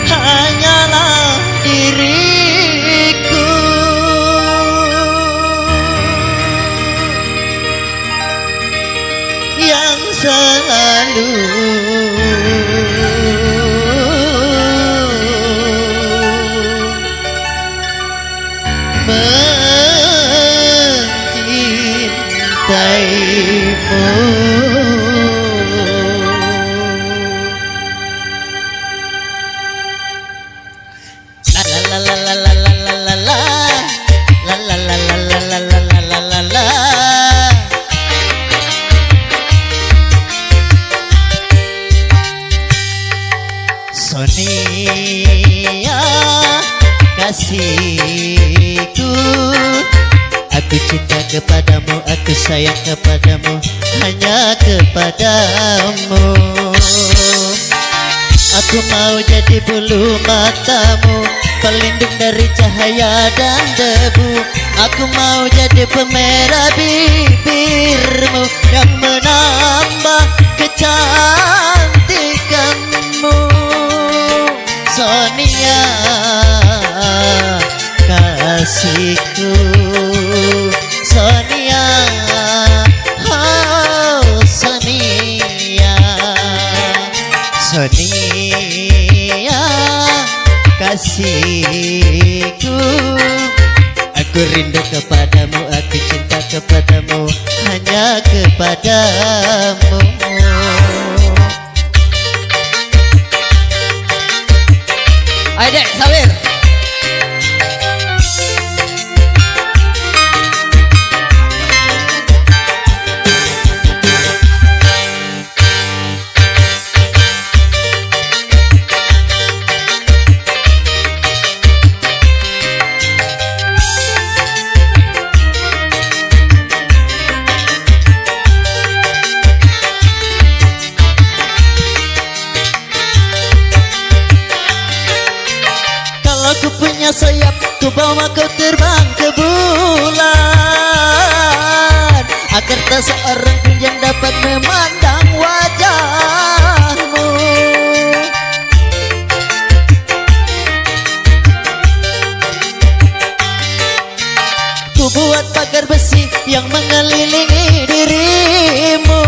hanyalah diriku yang selalu mencintaimu. Sonia kasihku, aku cinta kepadamu, aku sayang kepadamu, hanya kepadamu. Aku mau jadi bulu matamu, pelindung dari cahaya dan debu. Aku mau jadi pemerah bibirmu yang menambah kecantikanmu. Sonia kasihku, Sonia, oh Sonia, Sonia kasihku, aku rindu kepadamu, aku cinta kepadamu, hanya kepadamu. Ayo dek, sawir. Aku punya sayap, ku bawa kau terbang ke bulan, agar tak seorang pun yang dapat memandang wajahmu. Ku buat pagar besi yang mengelilingi dirimu,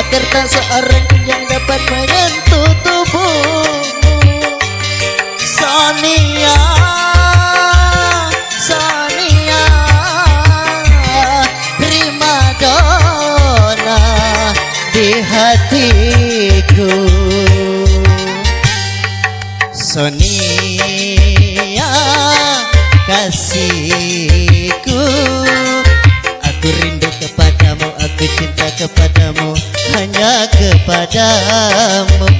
agar tak seorang pun yang dapat menyentuh tubuhmu. Sonia, Sonia, primadona di hatiku. Sonia kasihku, aku rindu kepadamu, aku cinta kepadamu, hanya kepadamu.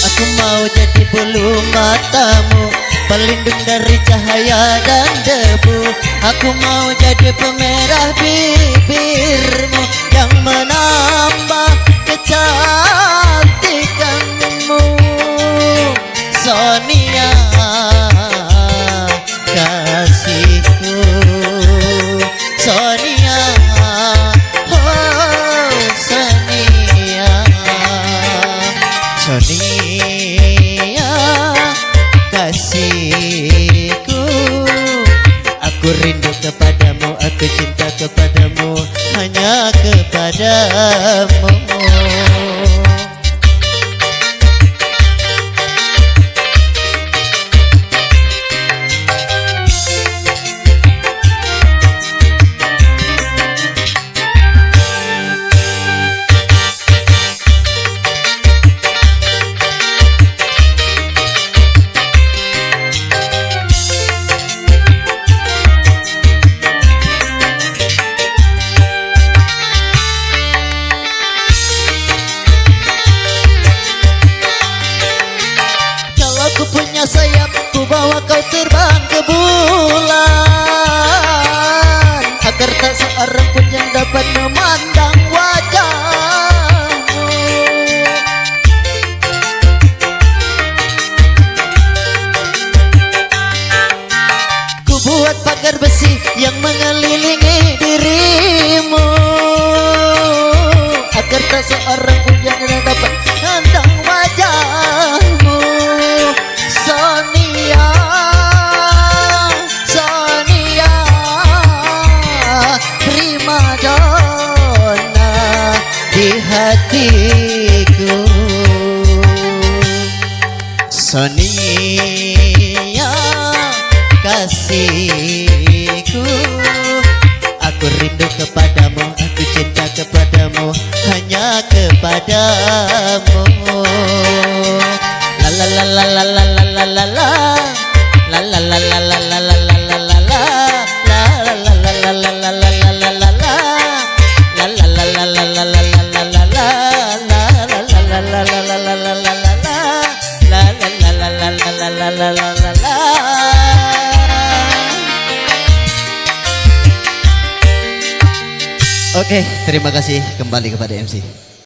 Aku mau jadi bulu matamu, pelindung dari cahaya dan debu. Aku mau jadi pemerah bibirmu yang menambah kecantikanmu. Sonia kasihku, Sonia, oh Sonia, Sonia kasihku, aku rindu kepadamu, aku cinta kepadamu, hanya kepadamu. ku bawa kau terbang ke bulan, agar tak seorang pun yang dapat memandang wajahmu. Ku buat pagar besi yang mengelilingi dirimu, agar tak seorang pun yang dapat memandang wajahmu. Sonia, Sonia, prima donna di hatiku. Sonia, kasihku, aku rindu kepadamu, aku cinta kepadamu, hanya kepadamu. La la la la la la la la la la la la la la la la la la la la Oke, terima kasih kembali kepada MC.